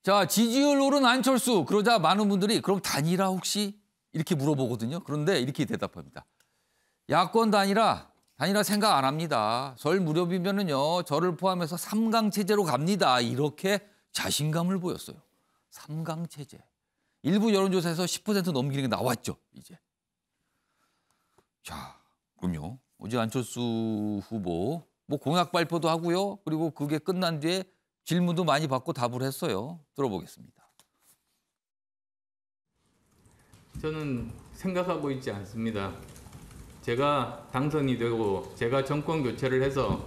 자, 지지율 오른 안철수. 그러자 많은 분들이 그럼 단일화 혹시? 이렇게 물어보거든요. 그런데 이렇게 대답합니다. 야권 단일화 생각 안 합니다. 설 무렵이면은요, 저를 포함해서 3강 체제로 갑니다. 이렇게 자신감을 보였어요. 3강 체제. 일부 여론조사에서 10% 넘기는 게 나왔죠, 이제. 자, 그럼요. 어제 안철수 후보 뭐 공약 발표도 하고요. 그리고 그게 끝난 뒤에 질문도 많이 받고 답을 했어요. 들어보겠습니다. 저는 생각하고 있지 않습니다. 제가 당선이 되고 제가 정권 교체를 해서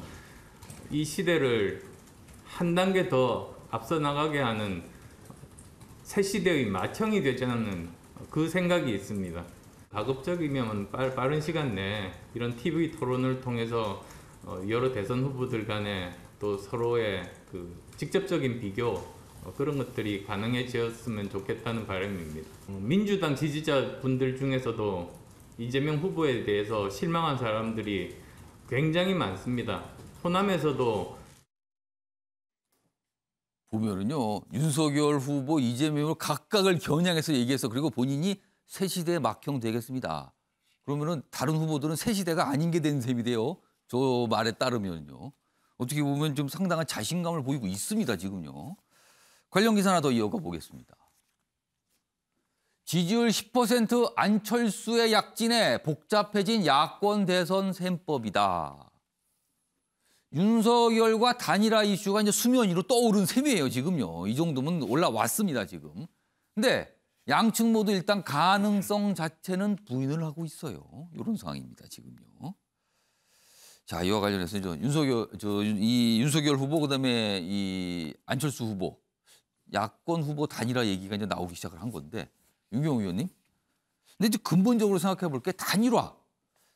이 시대를 한 단계 더 앞서 나가게 하는 새 시대의 마청이 되자는 그 생각이 있습니다. 가급적이면 빠른 시간 내에 이런 TV 토론을 통해서 여러 대선 후보들 간에 또 서로의 그 직접적인 비교 그런 것들이 가능해졌으면 좋겠다는 바람입니다. 민주당 지지자분들 중에서도 이재명 후보에 대해서 실망한 사람들이 굉장히 많습니다. 호남에서도 보면은요, 윤석열 후보, 이재명을 각각을 겨냥해서 얘기해서 그리고 본인이 새 시대의 막형 되겠습니다. 그러면은 다른 후보들은 새 시대가 아닌 게 된 셈이 돼요. 저 말에 따르면요. 어떻게 보면 좀 상당한 자신감을 보이고 있습니다, 지금요. 관련 기사 하나 더 이어가 보겠습니다. 지지율 10% 안철수의 약진에 복잡해진 야권 대선 셈법이다. 윤석열과 단일화 이슈가 이제 수면 위로 떠오른 셈이에요, 지금요. 이 정도면 올라왔습니다, 지금. 근데 양측 모두 일단 가능성 자체는 부인을 하고 있어요. 이런 상황입니다, 지금요. 자, 이와 관련해서 이 윤석열 후보 그다음에 이 안철수 후보 야권 후보 단일화 얘기가 이제 나오기 시작을 한 건데 윤경호 의원님. 근데 이제 근본적으로 생각해 볼 게 단일화.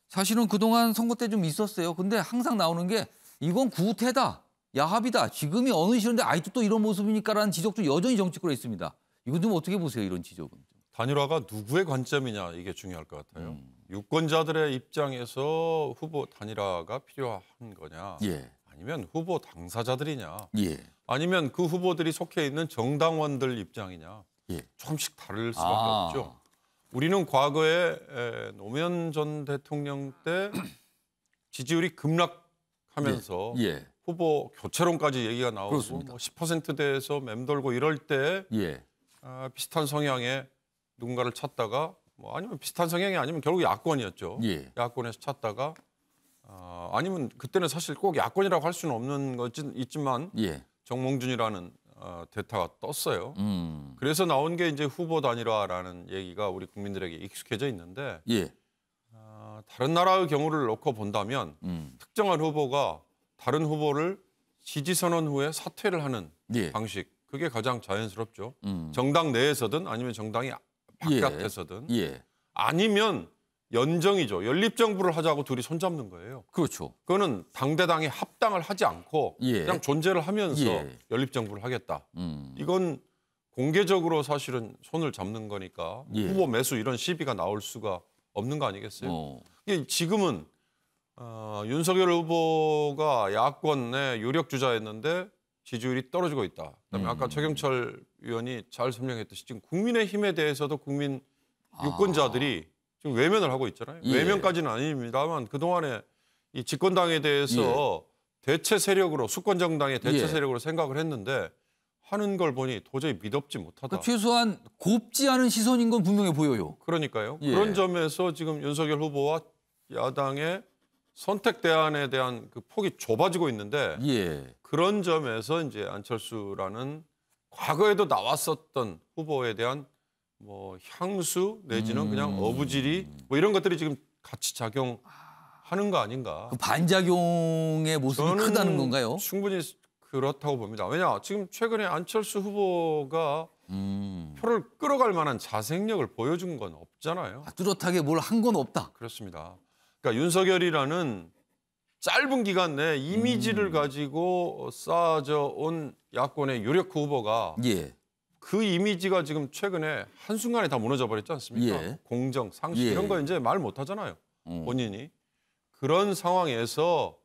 사실은 그동안 선거 때 좀 있었어요. 근데 항상 나오는 게 이건 구태다, 야합이다. 지금이 어느 시절인데 아직도 또 이런 모습이니까라는 지적도 여전히 정치권에 있습니다. 이건 좀 어떻게 보세요, 이런 지적은? 단일화가 누구의 관점이냐 이게 중요할 것 같아요. 유권자들의 입장에서 후보 단일화가 필요한 거냐, 예. 아니면 후보 당사자들이냐, 예. 아니면 그 후보들이 속해 있는 정당원들 입장이냐, 예. 조금씩 다를 수밖에 없죠. 우리는 과거에 노무현 전 대통령 때 지지율이 급락하면서 예. 후보 교체론까지 얘기가 나오고 그렇습니다. 뭐 10%대에서 맴돌고 이럴 때 예. 비슷한 성향의 누군가를 찾다가 뭐 아니면 비슷한 성향이 아니면 결국 야권이었죠. 예. 야권에서 찾다가 아니면 그때는 사실 꼭 야권이라고 할 수는 없는 것이 있지만 예. 정몽준이라는 대타가 떴어요. 그래서 나온 게 이제 후보 단일화라는 얘기가 우리 국민들에게 익숙해져 있는데 예. 다른 나라의 경우를 놓고 본다면 특정한 후보가 다른 후보를 지지 선언 후에 사퇴를 하는 예. 방식, 그게 가장 자연스럽죠. 정당 내에서든 아니면 정당이 바깥에서든 예. 아니면 연정이죠. 연립정부를 하자고 둘이 손잡는 거예요. 그렇죠. 그거는 당대당이 합당을 하지 않고 예. 그냥 존재를 하면서 예. 연립정부를 하겠다. 이건 공개적으로 사실은 손을 잡는 거니까 예. 후보 매수 이런 시비가 나올 수가 없는 거 아니겠어요? 이게 지금은 윤석열 후보가 야권의 유력 주자였는데 지지율이 떨어지고 있다. 그다음에 아까 최경철 의원이 잘 설명했듯이 지금 국민의힘에 대해서도 국민 유권자들이 지금 외면을 하고 있잖아요. 예. 외면까지는 아닙니다만 그동안에 이 집권당에 대해서 대체 세력으로 수권 정당의 대체 세력으로 생각을 했는데 하는 걸 보니 도저히 믿업지 못하다. 그러니까 최소한 곱지 않은 시선인 건 분명해 보여요. 그러니까요. 그런 점에서 지금 윤석열 후보와 야당의 선택 대안에 대한 그 폭이 좁아지고 있는데 그런 점에서 이제 안철수라는 과거에도 나왔었던 후보에 대한 뭐 향수 내지는 그냥 어부지리 뭐 이런 것들이 지금 같이 작용하는 거 아닌가. 그 반작용의 모습이 크다는 건가요? 충분히 그렇다고 봅니다. 왜냐 지금 최근에 안철수 후보가 표를 끌어갈 만한 자생력을 보여준 건 없잖아요. 뚜렷하게 뭘 한 건 없다. 그렇습니다. 그러니까 윤석열이라는 짧은 기간 내에 이미지를 가지고 쌓아져 온 야권의 유력 후보가 그 이미지가 지금 최근에 한순간에 다 무너져 버렸지 않습니까? 공정, 상식 이런 거 이제 말 못하잖아요. 본인이. 그런 상황에서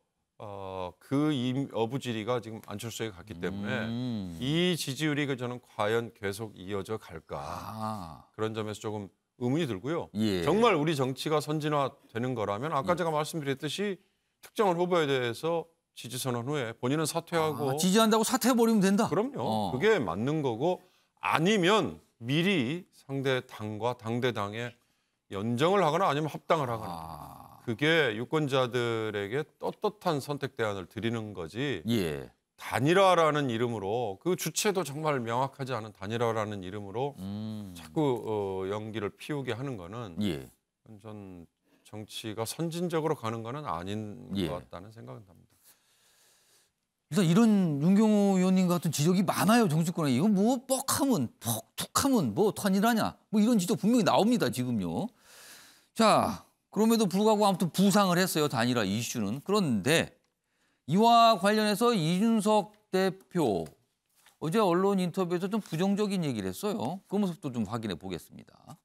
그 어부지리가 지금 안철수에게 갔기 때문에 이 지지율이 저는 과연 계속 이어져 갈까 그런 점에서 조금 의문이 들고요. 예. 정말 우리 정치가 선진화되는 거라면 아까 제가 말씀드렸듯이 특정한 후보에 대해서 지지 선언 후에 본인은 사퇴하고 지지한다고 사퇴해버리면 된다? 그럼요. 그게 맞는 거고 아니면 미리 상대 당과 당대당에 연정을 하거나 아니면 합당을 하거나 그게 유권자들에게 떳떳한 선택 대안을 드리는 거지 예. 단일화라는 이름으로 그 주체도 정말 명확하지 않은 단일화라는 이름으로 자꾸 연기를 피우게 하는 거는 예. 전 정치가 선진적으로 가는 거는 아닌 예. 것 같다는 생각은 합니다. 일단 이런 윤경호 의원님 같은 지적이 많아요, 정치권에. 이거 뭐 뻑하면 툭하면 뭐 단일화냐 뭐 이런 지적 분명히 나옵니다, 지금요. 자, 그럼에도 불구하고 아무튼 부상을 했어요, 단일화 이슈는. 그런데 이와 관련해서 이준석 대표 어제 언론 인터뷰에서 좀 부정적인 얘기를 했어요. 그 모습도 좀 확인해 보겠습니다.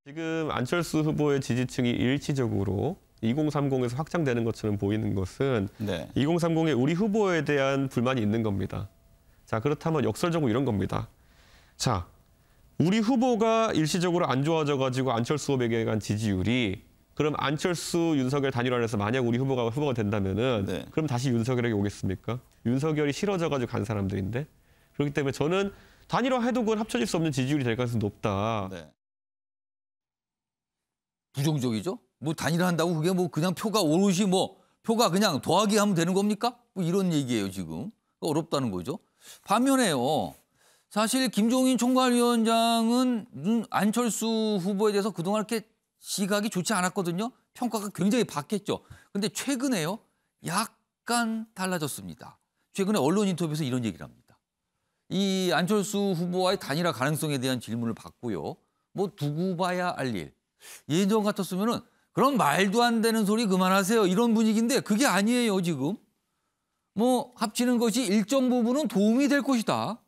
지금 안철수 후보의 지지층이 일치적으로 2030에서 확장되는 것처럼 보이는 것은 2030에 우리 후보에 대한 불만이 있는 겁니다. 자, 그렇다면 역설적으로 이런 겁니다. 자, 우리 후보가 일시적으로 안 좋아져가지고 안철수 후보에게 간 지지율이 그럼 안철수, 윤석열 단일화를 해서 만약 우리 후보가 된다면은 그럼 다시 윤석열에게 오겠습니까? 윤석열이 싫어져가지고 간 사람들인데 그렇기 때문에 저는 단일화해도 그건 합쳐질 수 없는 지지율이 될 가능성이 높다. 부정적이죠? 뭐 단일화한다고 그게 뭐 그냥 표가 오롯이 뭐 표가 그냥 더하기 하면 되는 겁니까? 뭐 이런 얘기예요 지금. 어렵다는 거죠. 반면에요. 사실 김종인 총괄위원장은 안철수 후보에 대해서 그동안 이렇게 시각이 좋지 않았거든요. 평가가 굉장히 바뀌었죠. 근데 최근에요. 약간 달라졌습니다. 최근에 언론 인터뷰에서 이런 얘기를 합니다. 이 안철수 후보와의 단일화 가능성에 대한 질문을 받고요. 뭐 두고 봐야 알 일. 예전 같았으면은 그럼 말도 안 되는 소리 그만하세요. 이런 분위기인데 그게 아니에요, 지금. 뭐 합치는 것이 일정 부분은 도움이 될 것이다.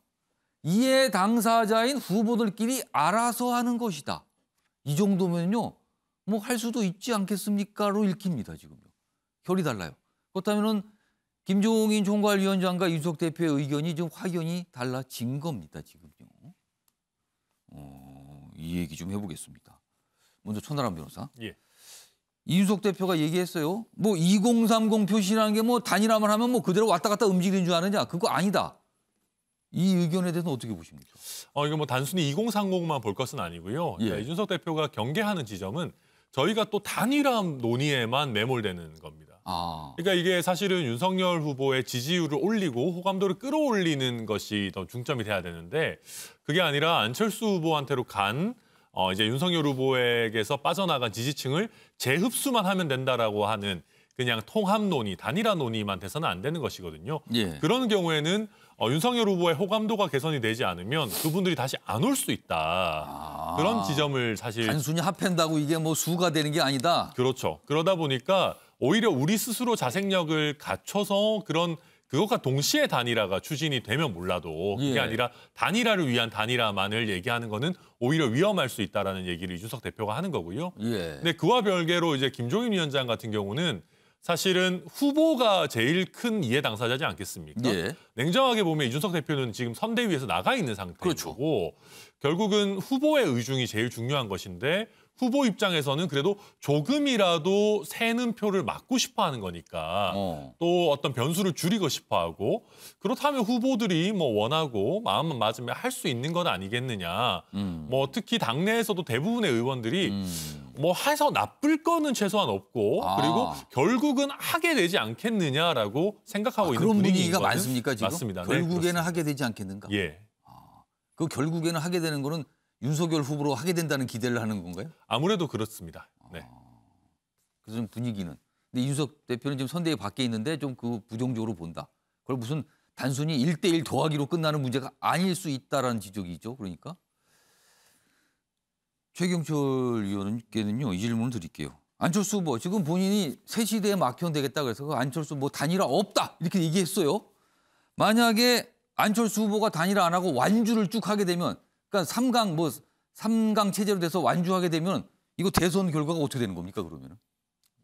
이해 당사자인 후보들끼리 알아서 하는 것이다. 이 정도면요. 뭐 할 수도 있지 않겠습니까로 읽힙니다, 지금요. 결이 달라요. 그렇다면은 김종인 총괄위원장과 윤석 대표의 의견이 좀 확연히 달라진 겁니다, 지금요. 이 얘기 좀 해보겠습니다. 먼저 천하람 변호사. 예. 이준석 대표가 얘기했어요. 뭐 2030 표시라는 게 뭐 단일화만 하면 뭐 그대로 왔다 갔다 움직이는 줄 아느냐? 그거 아니다. 이 의견에 대해서는 어떻게 보십니까? 이거 뭐 단순히 2030만 볼 것은 아니고요. 예. 이준석 대표가 경계하는 지점은 저희가 또 단일화 논의에만 매몰되는 겁니다. 그러니까 이게 사실은 윤석열 후보의 지지율을 올리고 호감도를 끌어올리는 것이 더 중점이 돼야 되는데 그게 아니라 안철수 후보한테로 간 이제 윤석열 후보에게서 빠져나간 지지층을 재흡수만 하면 된다라고 하는 그냥 통합 논의, 단일화 논의만 돼서는 안 되는 것이거든요. 예. 그런 경우에는 윤석열 후보의 호감도가 개선이 되지 않으면 그분들이 다시 안 올 수 있다. 그런 지점을 사실 단순히 합한다고 이게 뭐 수가 되는 게 아니다. 그렇죠. 그러다 보니까 오히려 우리 스스로 자생력을 갖춰서 그것과 동시에 단일화가 추진이 되면 몰라도 그게 예. 아니라 단일화를 위한 단일화만을 얘기하는 거는 오히려 위험할 수 있다라는 얘기를 이준석 대표가 하는 거고요. 예. 근데 그와 별개로 이제 김종인 위원장 같은 경우는 사실은 후보가 제일 큰 이해 당사자지 않겠습니까? 예. 냉정하게 보면 이준석 대표는 지금 선대위에서 나가 있는 상태인 그렇죠. 거고 결국은 후보의 의중이 제일 중요한 것인데 후보 입장에서는 그래도 조금이라도 새는 표를 막고 싶어하는 거니까 또 어떤 변수를 줄이고 싶어하고 그렇다면 후보들이 뭐 원하고 마음만 맞으면 할 수 있는 건 아니겠느냐. 뭐 특히 당내에서도 대부분의 의원들이 뭐 해서 나쁠 거는 최소한 없고 그리고 결국은 하게 되지 않겠느냐라고 생각하고 있는 그런 분위기인 분위기가 거는 많습니까 지금? 맞습니다. 결국에는 네, 하게 되지 않겠는가? 예. 그 결국에는 하게 되는 거는 윤석열 후보로 하게 된다는 기대를 하는 건가요? 아무래도 그렇습니다. 네. 그래서 좀 분위기는. 근데 이준석 대표는 지금 선대위 밖에 있는데 좀 그 부정적으로 본다. 그걸 무슨 단순히 1대1 더하기로 끝나는 문제가 아닐 수 있다라는 지적이죠. 그러니까. 최경철 의원께는요. 이 질문을 드릴게요. 안철수 후보 지금 본인이 새 시대에 막혀되겠다 그래서 그 안철수 뭐 단일화 없다 이렇게 얘기했어요. 만약에 안철수 후보가 단일화 안 하고 완주를 쭉 하게 되면 그러니까 3강 체제로 돼서 완주하게 되면 이거 대선 결과가 어떻게 되는 겁니까 그러면은?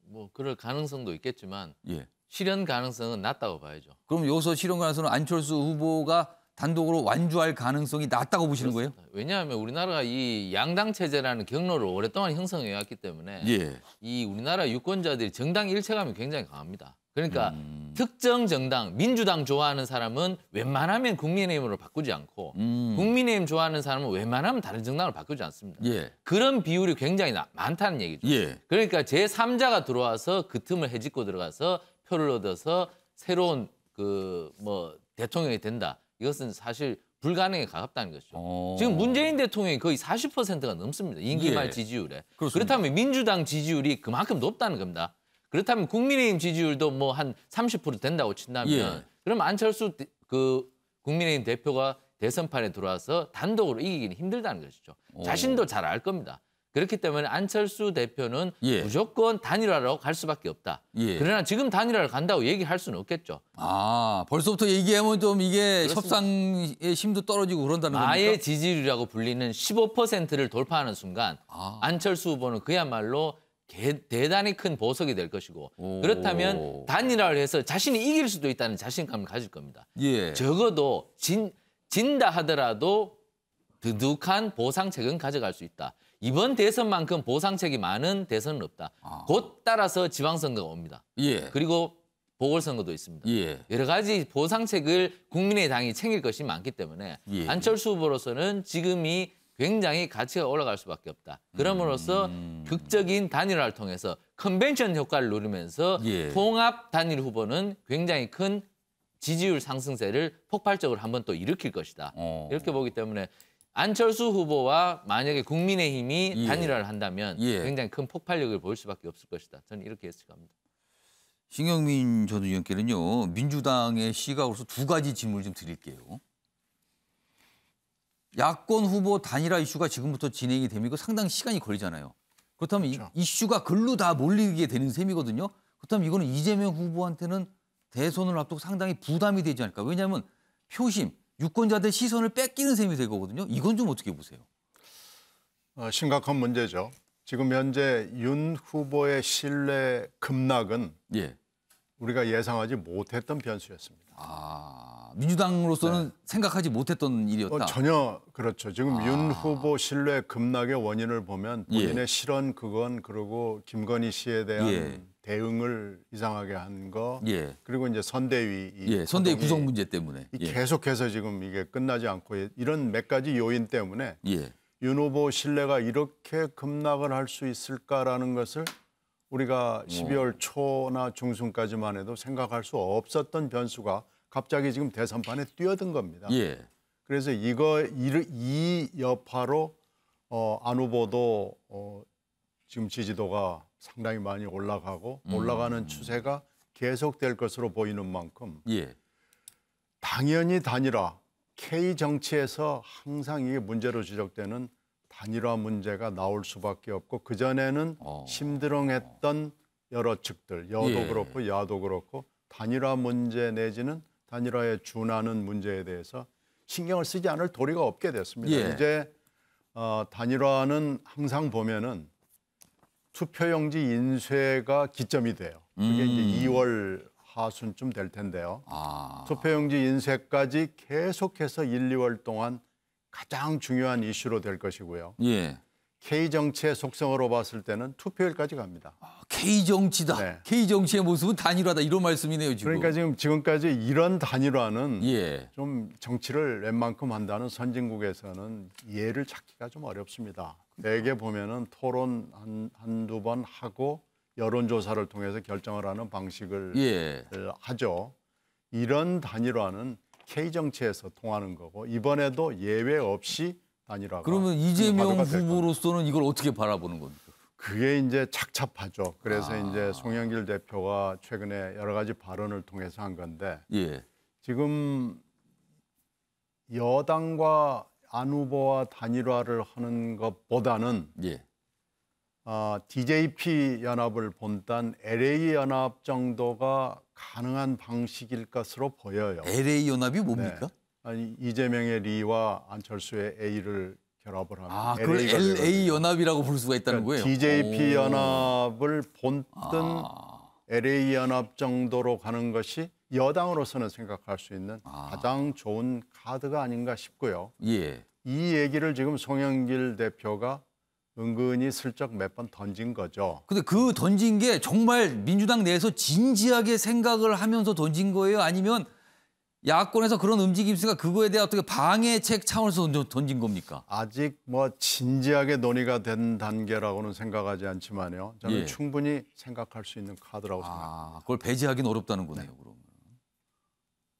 뭐 그럴 가능성도 있겠지만 예. 실현 가능성은 낮다고 봐야죠. 그럼 여기서 실현 가능성은 안철수 후보가 단독으로 완주할 가능성이 낮다고 보시는 거예요? 왜냐하면 우리나라가 이 양당 체제라는 경로를 오랫동안 형성해 왔기 때문에 예. 이 우리나라 유권자들이 정당 일체감이 굉장히 강합니다. 그러니까 특정 정당, 민주당 좋아하는 사람은 웬만하면 국민의힘으로 바꾸지 않고 국민의힘 좋아하는 사람은 웬만하면 다른 정당을 바꾸지 않습니다. 예. 그런 비율이 굉장히 많다는 얘기죠. 예. 그러니까 제3자가 들어와서 그 틈을 헤집고 들어가서 표를 얻어서 새로운 대통령이 된다. 이것은 사실 불가능에 가깝다는 것이죠. 지금 문재인 대통령이 거의 40%가 넘습니다. 임기 말 지지율에. 그렇습니다. 그렇다면 민주당 지지율이 그만큼 높다는 겁니다. 그렇다면 국민의힘 지지율도 뭐 한 30% 된다고 친다면 예. 그럼 안철수 국민의힘 대표가 대선판에 들어와서 단독으로 이기기는 힘들다는 것이죠. 자신도 잘 알 겁니다. 그렇기 때문에 안철수 대표는 예. 무조건 단일화로 갈 수밖에 없다. 예. 그러나 지금 단일화를 간다고 얘기할 수는 없겠죠. 벌써부터 얘기하면 좀 이게 그렇습니다. 협상의 심도 떨어지고 그런다는 겁니까? 마의 지지율이라고 불리는 15%를 돌파하는 순간 안철수 후보는 그야말로 대단히 큰 보석이 될 것이고 그렇다면 단일화를 해서 자신이 이길 수도 있다는 자신감을 가질 겁니다. 예. 적어도 진다 하더라도 두둑한 보상책은 가져갈 수 있다. 이번 대선만큼 보상책이 많은 대선은 없다. 곧 따라서 지방선거가 옵니다. 예. 그리고 보궐선거도 있습니다. 예. 여러 가지 보상책을 국민의당이 챙길 것이 많기 때문에 예. 안철수 후보로서는 지금이 굉장히 가치가 올라갈 수밖에 없다. 그럼으로써 극적인 단일화를 통해서 컨벤션 효과를 누리면서 예. 통합 단일 후보는 굉장히 큰 지지율 상승세를 폭발적으로 한번 또 일으킬 것이다. 이렇게 보기 때문에 안철수 후보와 만약에 국민의힘이 예. 단일화를 한다면 예. 굉장히 큰 폭발력을 보일 수밖에 없을 것이다. 저는 이렇게 예측합니다. 신경민 전 의원께는요. 민주당의 시각으로서 두 가지 질문을 좀 드릴게요. 야권 후보 단일화 이슈가 지금부터 진행이 되면 이거 상당히 시간이 걸리잖아요. 그렇다면 그렇죠. 이 이슈가 글로 다 몰리게 되는 셈이거든요. 그렇다면 이거는 이재명 후보한테는 대선을 앞두고 상당히 부담이 되지 않을까. 왜냐하면 표심, 유권자들 시선을 뺏기는 셈이 될 거거든요. 이건 좀 어떻게 보세요? 심각한 문제죠. 지금 현재 윤 후보의 신뢰 급락은 예. 우리가 예상하지 못했던 변수였습니다. 민주당으로서는 생각하지 못했던 일이었다. 전혀 그렇죠. 지금 윤 후보 신뢰 급락의 원인을 보면 본인의 실언 그건 그리고 김건희 씨에 대한 대응을 이상하게 한 거 그리고 이제 선대위 선대위 구성 문제 때문에 계속해서 지금 이게 끝나지 않고 이런 몇 가지 요인 때문에 윤 후보 신뢰가 이렇게 급락을 할 수 있을까라는 것을 우리가 12월 초나 중순까지만 해도 생각할 수 없었던 변수가 갑자기 지금 대선판에 뛰어든 겁니다. 그래서 이 여파로 안 후보도 지금 지지도가 상당히 많이 올라가고 올라가는 추세가 계속될 것으로 보이는 만큼 당연히 단일화, K 정치에서 항상 이게 문제로 지적되는 단일화 문제가 나올 수밖에 없고 그전에는 심드렁했던 여러 측들, 여도 그렇고 야도 그렇고 단일화 문제 내지는 단일화에 준하는 문제에 대해서 신경을 쓰지 않을 도리가 없게 됐습니다. 이제 단일화는 항상 보면은 투표용지 인쇄가 기점이 돼요. 그게 이제 2월 하순쯤 될 텐데요. 투표용지 인쇄까지 계속해서 1, 2월 동안 가장 중요한 이슈로 될 것이고요. K 정치의 속성으로 봤을 때는 투표일까지 갑니다. K 정치다. K 정치의 모습은 단일화다 이런 말씀이네요 지금. 그러니까 지금까지 이런 단일화는 좀 정치를 웬만큼 한다는 선진국에서는 이해를 찾기가 좀 어렵습니다. 대개 보면은 토론 한두 번 하고 여론조사를 통해서 결정을 하는 방식을 하죠. 이런 단일화는 K 정치에서 통하는 거고 이번에도 예외 없이 단일화가. 그러면 이재명 후보로서는 이걸 어떻게 바라보는 겁니까? 그게 이제 착잡하죠. 그래서 이제 송영길 대표가 최근에 여러 가지 발언을 통해서 한 건데 지금 여당과 안 후보와 단일화를 하는 것보다는 DJP 연합을 본딴 LA 연합 정도가 가능한 방식일 것으로 보여요. LA 연합이 뭡니까? 아니 이재명의 리와 안철수의 A를 결합을 합니다. 아, 그걸 LA 연합이라고 부를 수가 있다는 그러니까 거예요. TJP 연합을 본뜬 LA 연합 정도로 가는 것이 여당으로서는 생각할 수 있는 가장 좋은 카드가 아닌가 싶고요. 예. 이 얘기를 지금 송영길 대표가 은근히 슬쩍 몇 번 던진 거죠. 근데 그 던진 게 정말 민주당 내에서 진지하게 생각을 하면서 던진 거예요? 아니면 야권에서 그런 움직임이 있으니까 그거에 대한 어떻게 방해책 차원에서 던진 겁니까? 아직 뭐 진지하게 논의가 된 단계라고는 생각하지 않지만요. 저는 예. 충분히 생각할 수 있는 카드라고 생각합니다. 그걸 배제하기는 어렵다는 거네요. 그러면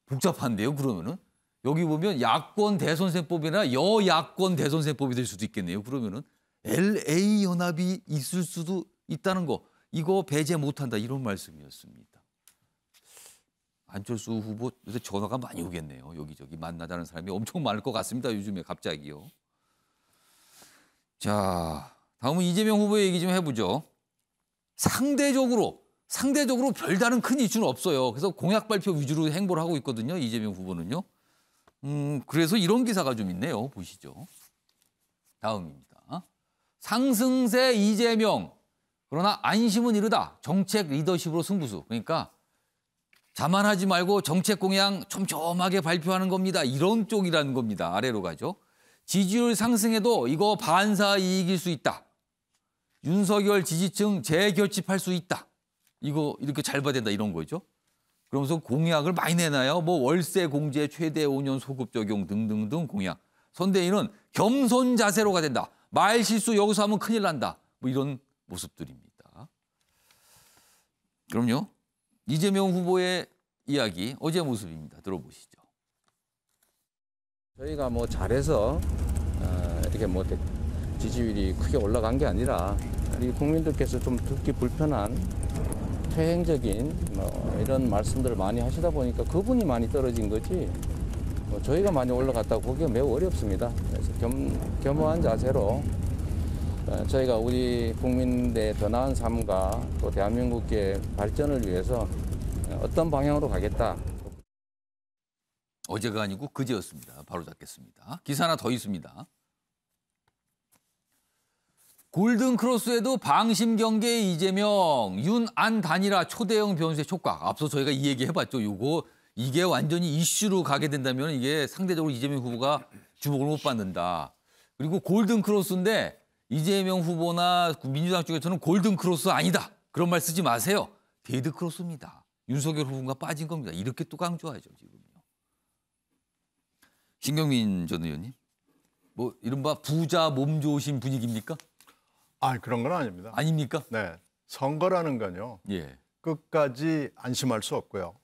복잡한데요. 그러면은 여기 보면 야권 대선세법이나 여야권 대선세법이 될 수도 있겠네요. 그러면은 LA 연합이 있을 수도 있다는 거, 이거 배제 못한다 이런 말씀이었습니다. 안철수 후보 요새 전화가 많이 오겠네요. 여기저기 만나자는 사람이 엄청 많을 것 같습니다. 요즘에 갑자기요. 자, 다음은 이재명 후보의 얘기 좀 해보죠. 상대적으로 별다른 큰 이슈는 없어요. 그래서 공약 발표 위주로 행보를 하고 있거든요. 이재명 후보는요. 그래서 이런 기사가 좀 있네요. 보시죠. 다음입니다. 상승세 이재명. 그러나 안심은 이르다. 정책 리더십으로 승부수. 그러니까 자만하지 말고 정책 공약 촘촘하게 발표하는 겁니다. 이런 쪽이라는 겁니다. 아래로 가죠. 지지율 상승해도 이거 반사 이익일 수 있다. 윤석열 지지층 재결집할 수 있다. 이거 이렇게 잘 봐야 된다 이런 거죠. 그러면서 공약을 많이 내놔요. 뭐 월세 공제 최대 5년 소급 적용 등등등 공약. 선대위는 겸손 자세로가 된다. 말 실수 여기서 하면 큰일 난다. 뭐 이런 모습들입니다. 그럼요. 이재명 후보의 이야기 어제 모습입니다. 들어보시죠. 저희가 뭐 잘해서 이렇게 뭐 지지율이 크게 올라간 게 아니라 우리 국민들께서 좀 듣기 불편한 퇴행적인 뭐 이런 말씀들을 많이 하시다 보니까 그분이 많이 떨어진 거지 뭐 저희가 많이 올라갔다고 보기가 매우 어렵습니다. 그래서 겸허한 자세로 저희가 우리 국민들의 더 나은 삶과 또 대한민국의 발전을 위해서 어떤 방향으로 가겠다. 어제가 아니고 그제였습니다. 바로 잡겠습니다. 기사 하나 더 있습니다. 골든크로스에도 방심 경계 이재명, 윤안 단일화 초대형 변수의 촉각. 앞서 저희가 이 얘기 해봤죠. 이게 완전히 이슈로 가게 된다면 이게 상대적으로 이재명 후보가 주목을 못 받는다. 그리고 골든크로스인데 이재명 후보나 민주당 쪽에서는 골든크로스 아니다. 그런 말 쓰지 마세요. 데드크로스입니다. 윤석열 후보가 빠진 겁니다. 이렇게 또 강조하죠. 지금요. 신경민 전 의원님. 뭐 이른바 부자 몸조심 분위기입니까? 그런 건 아닙니다. 아닙니까? 네, 선거라는 건요. 예. 끝까지 안심할 수 없고요.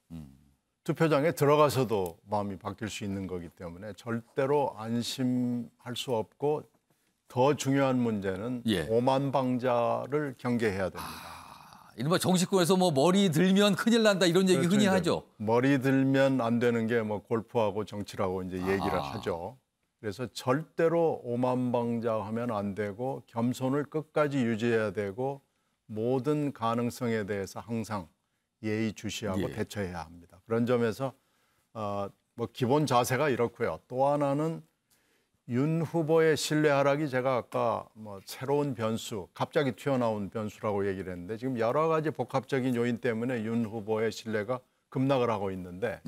투표장에 들어가서도 마음이 바뀔 수 있는 거기 때문에 절대로 안심할 수 없고 더 중요한 문제는 오만방자를 경계해야 됩니다. 이른바 정치권에서 뭐 머리 들면 큰일 난다 이런 얘기 그렇죠, 흔히 하죠. 머리 들면 안 되는 게 뭐 골프하고 정치라고 이제 얘기를 하죠. 그래서 절대로 오만방자하면 안 되고 겸손을 끝까지 유지해야 되고 모든 가능성에 대해서 항상 예의주시하고 대처해야 합니다. 그런 점에서 뭐 기본 자세가 이렇고요. 또 하나는 윤 후보의 신뢰 하락이 제가 아까 뭐 새로운 변수, 갑자기 튀어나온 변수라고 얘기를 했는데 지금 여러 가지 복합적인 요인 때문에 윤 후보의 신뢰가 급락을 하고 있는데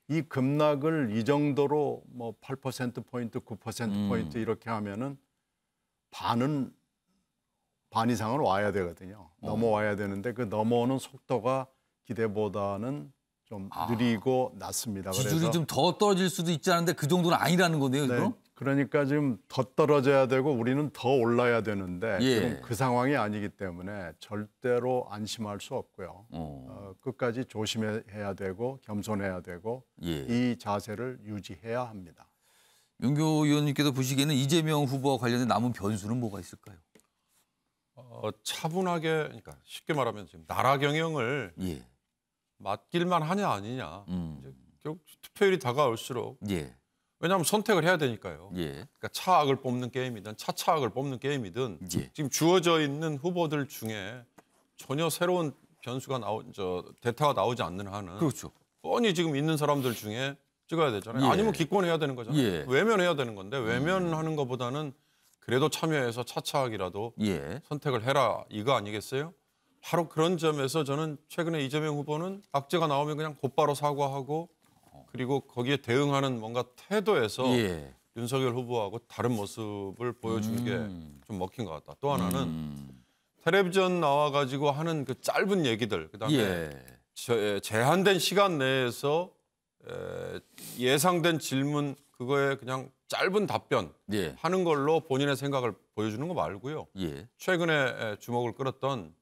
이 급락을 이 정도로 뭐 8%포인트, 9%포인트 이렇게 하면은 반 이상은 와야 되거든요. 넘어와야 되는데 그 넘어오는 속도가 기대보다는 좀 느리고 낮습니다. 지지율이 좀 더 떨어질 수도 있지 않은데 그 정도는 아니라는 거네요. 이거? 그러니까 지금 더 떨어져야 되고 우리는 더 올라야 되는데 지금 그 상황이 아니기 때문에 절대로 안심할 수 없고요. 끝까지 조심해야 되고 겸손해야 되고 이 자세를 유지해야 합니다. 윤교 의원님께서 보시기에는 이재명 후보와 관련된 남은 변수는 뭐가 있을까요? 차분하게, 그러니까 쉽게 말하면 지금 나라 경영을 맡길만 하냐 아니냐. 이제 결국 투표율이 다가올수록 왜냐하면 선택을 해야 되니까요. 그러니까 차악을 뽑는 게임이든 차차악을 뽑는 게임이든 지금 주어져 있는 후보들 중에 전혀 새로운 변수가 대타가 나오지 않는 한은 뻔히 지금 있는 사람들 중에 찍어야 되잖아요. 아니면 기권해야 되는 거잖아요. 외면해야 되는 건데 외면하는 것보다는 그래도 참여해서 차차하기라도 선택을 해라 이거 아니겠어요? 바로 그런 점에서 저는 최근에 이재명 후보는 악재가 나오면 그냥 곧바로 사과하고 그리고 거기에 대응하는 뭔가 태도에서 윤석열 후보하고 다른 모습을 보여주는 게 좀 먹힌 것 같다. 또 하나는 텔레비전 나와가지고 하는 그 짧은 얘기들, 그다음에 제한된 시간 내에서 예상된 질문 그거에 그냥 짧은 답변 하는 걸로 본인의 생각을 보여주는 거 말고요. 최근에 주목을 끌었던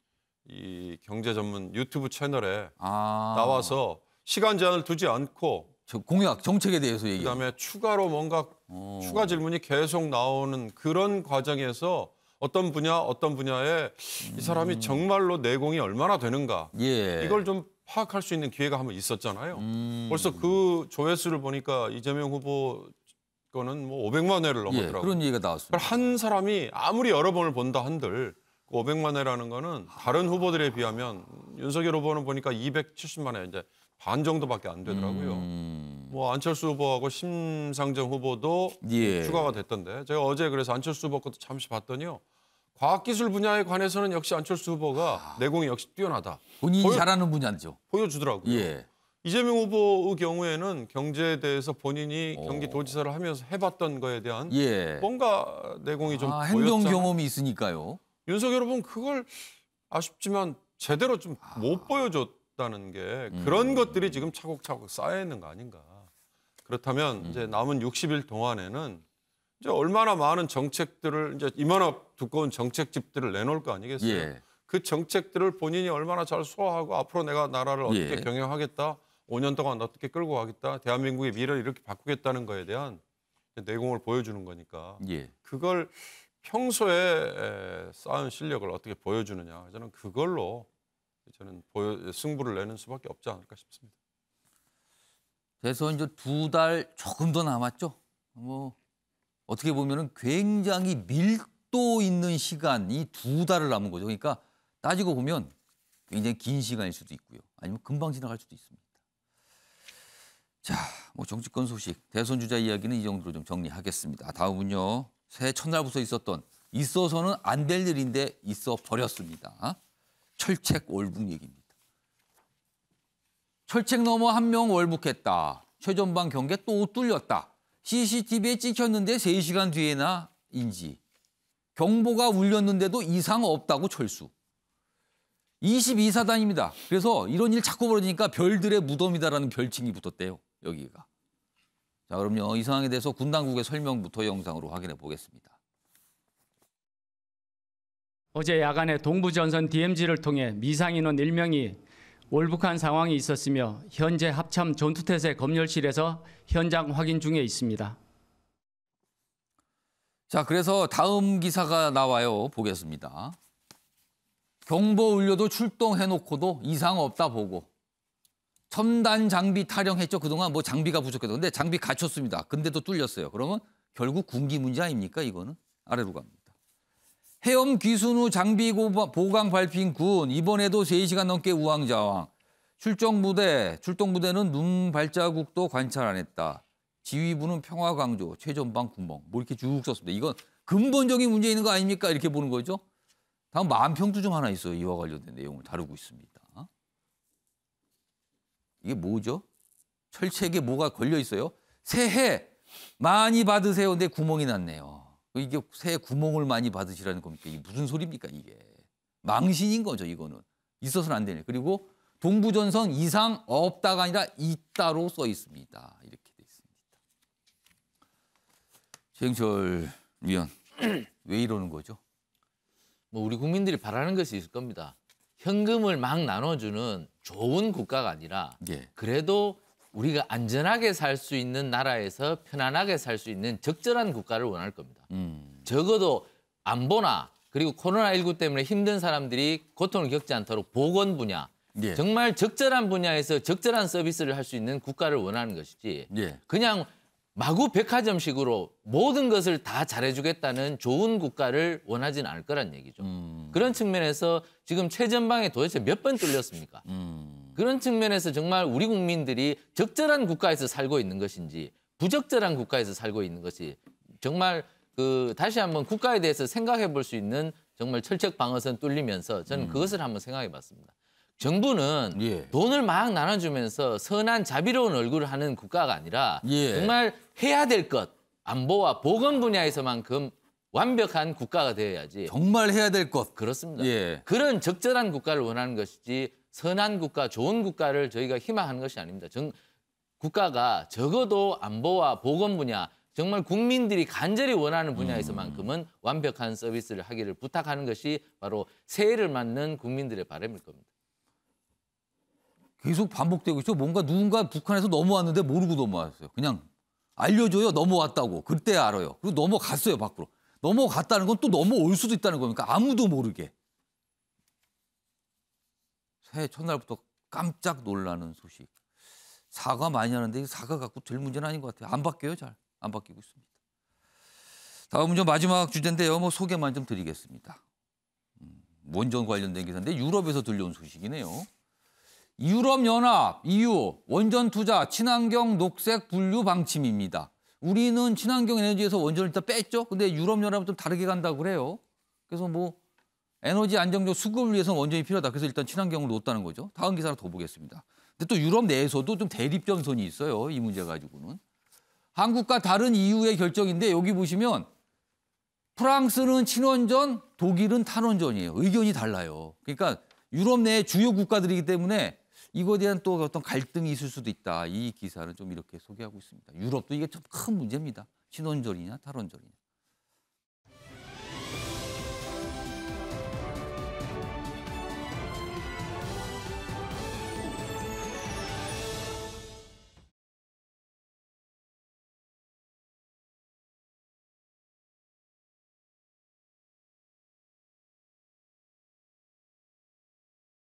이 경제 전문 유튜브 채널에 나와서 시간 제한을 두지 않고 공약 정책에 대해서 얘기해요. 그다음에 추가로 뭔가 추가 질문이 계속 나오는 그런 과정에서 어떤 분야에 이 사람이 정말로 내공이 얼마나 되는가 이걸 좀 파악할 수 있는 기회가 한번 있었잖아요. 벌써 그 조회수를 보니까 이재명 후보 거는 뭐 500만 회를 넘었더라고요. 그런 얘기가 나왔습니다. 한 사람이 아무리 여러 번을 본다 한들 500만 회라는 거는 다른 후보들에 비하면 윤석열 후보는 보니까 270만 회 이제 반 정도밖에 안 되더라고요. 뭐 안철수 후보하고 심상정 후보도 추가가 됐던데 제가 어제 그래서 안철수 후보 것도 잠시 봤더니요. 과학기술 분야에 관해서는 역시 안철수 후보가 내공이 역시 뛰어나다. 본인이 잘하는 분야죠. 보여주더라고요. 이재명 후보의 경우에는 경제에 대해서 본인이 경기도지사를 하면서 해봤던 거에 대한 뭔가 내공이 좀 보였잖아요. 행정 경험이 있으니까요. 윤석열 후보는 그걸 아쉽지만 제대로 좀 못 보여줬다는 게 그런 것들이 지금 차곡차곡 쌓여 있는 거 아닌가. 그렇다면 이제 남은 60일 동안에는 이제 얼마나 많은 정책들을 이제 이만한 두꺼운 정책집들을 내놓을 거 아니겠어요? 그 정책들을 본인이 얼마나 잘 소화하고 앞으로 내가 나라를 어떻게 경영하겠다, 5년 동안 어떻게 끌고 가겠다, 대한민국의 미래를 이렇게 바꾸겠다는 거에 대한 내공을 보여주는 거니까 그걸 평소에 쌓은 실력을 어떻게 보여주느냐. 저는 그걸로 승부를 내는 수밖에 없지 않을까 싶습니다. 그래서 이제 2달 조금 더 남았죠. 뭐 어떻게 보면은 굉장히 밀도 있는 시간이 2달을 남은 거죠. 그러니까 따지고 보면 굉장히 긴 시간일 수도 있고요. 아니면 금방 지나갈 수도 있습니다. 자, 뭐 정치권 소식, 대선 주자 이야기는 이 정도로 좀 정리하겠습니다. 다음은요. 새해 첫날부터 있어서는 안 될 일인데 있어 버렸습니다. 철책 월북 얘기입니다. 철책 넘어 한 명 월북했다. 최전방 경계 또 뚫렸다. CCTV에 찍혔는데 3시간 뒤에나 인지. 경보가 울렸는데도 이상 없다고 철수. 22사단입니다. 그래서 이런 일 자꾸 벌어지니까 별들의 무덤이다라는 별칭이 붙었대요. 여기가. 자, 그럼요. 이 상황에 대해서 군 당국의 설명부터 영상으로 확인해 보겠습니다. 어제 야간에 동부전선 DMZ를 통해 미상인원 1명이 월북한 상황이 있었으며 현재 합참 전투태세 검열실에서 현장 확인 중에 있습니다. 자, 그래서 다음 기사가 나와요. 보겠습니다. 경보 울려도 출동해놓고도 이상 없다 보고. 첨단 장비 타령했죠. 그동안 뭐 장비가 부족해도. 근데 장비 갖췄습니다. 근데도 뚫렸어요. 그러면 결국 군기 문제 아닙니까? 이거는 아래로 갑니다. 해엄 귀순 후 장비 보강 밟힌 군. 이번에도 3시간 넘게 우왕좌왕. 출동부대는 눈 발자국도 관찰 안 했다. 지휘부는 평화 강조, 최전방 구멍. 뭐 이렇게 쭉 썼습니다. 이건 근본적인 문제 있는 거 아닙니까? 이렇게 보는 거죠. 다음 만평도 좀 하나 있어요. 이와 관련된 내용을 다루고 있습니다. 이게 뭐죠? 철책에 뭐가 걸려 있어요? 새해 많이 받으세요. 근데 구멍이 났네요. 이게 새해 구멍을 많이 받으시라는 겁니까? 이게 무슨 소리입니까? 이게. 망신인 거죠. 이거는. 있어서는 안 되네. 그리고 동부전선 이상 없다가 아니라 있다로 써 있습니다. 이렇게 돼 있습니다. 최영철 위원, 왜 이러는 거죠? 뭐 우리 국민들이 바라는 것이 있을 겁니다. 현금을 막 나눠주는 좋은 국가가 아니라 그래도 우리가 안전하게 살 수 있는 나라에서 편안하게 살 수 있는 적절한 국가를 원할 겁니다. 적어도 안보나 그리고 코로나19 때문에 힘든 사람들이 고통을 겪지 않도록 보건 분야, 정말 적절한 분야에서 적절한 서비스를 할 수 있는 국가를 원하는 것이지 그냥 마구 백화점식으로 모든 것을 다 잘해주겠다는 좋은 국가를 원하지는 않을 거란 얘기죠. 그런 측면에서 지금 최전방에 도대체 몇 번 뚫렸습니까? 그런 측면에서 정말 우리 국민들이 적절한 국가에서 살고 있는 것인지 부적절한 국가에서 살고 있는 것이 정말 다시 한번 국가에 대해서 생각해 볼 수 있는 정말 철책 방어선 뚫리면서 저는 그것을 한번 생각해 봤습니다. 정부는 돈을 막 나눠주면서 선한 자비로운 얼굴을 하는 국가가 아니라 정말 해야 될 것, 안보와 보건 분야에서만큼 완벽한 국가가 되어야지. 정말 해야 될 것. 그렇습니다. 그런 적절한 국가를 원하는 것이지 선한 국가, 좋은 국가를 저희가 희망하는 것이 아닙니다. 국가가 적어도 안보와 보건 분야, 정말 국민들이 간절히 원하는 분야에서만큼은 완벽한 서비스를 하기를 부탁하는 것이 바로 새해를 맞는 국민들의 바람일 겁니다. 계속 반복되고 있죠. 뭔가 누군가 북한에서 넘어왔는데 모르고 넘어왔어요. 그냥 알려줘요. 넘어왔다고. 그때 알아요. 그리고 넘어갔어요. 밖으로. 넘어갔다는 건 또 넘어올 수도 있다는 겁니까? 아무도 모르게. 새해 첫날부터 깜짝 놀라는 소식. 사과 많이 하는데 사과 갖고 될 문제는 아닌 것 같아요. 안 바뀌어요. 잘. 안 바뀌고 있습니다. 다음은 좀 마지막 주제인데요. 뭐 소개만 좀 드리겠습니다. 원전 관련된 기사인데 유럽에서 들려온 소식이네요. 유럽연합, EU, 원전 투자, 친환경 녹색 분류 방침입니다. 우리는 친환경 에너지에서 원전을 일단 뺐죠. 근데 유럽연합은 좀 다르게 간다고 그래요. 그래서 뭐 에너지 안정적 수급을 위해서는 원전이 필요하다. 그래서 일단 친환경을 놓았다는 거죠. 다음 기사를 더 보겠습니다. 근데 또 유럽 내에서도 좀 대립 전선이 있어요. 이 문제 가지고는. 한국과 다른 EU의 결정인데 여기 보시면 프랑스는 친원전, 독일은 탈원전이에요. 의견이 달라요. 그러니까 유럽 내의 주요 국가들이기 때문에 이거에 대한 또 어떤 갈등이 있을 수도 있다. 이 기사는 좀 이렇게 소개하고 있습니다. 유럽도 이게 좀 큰 문제입니다. 친원전이냐 탈원전이냐.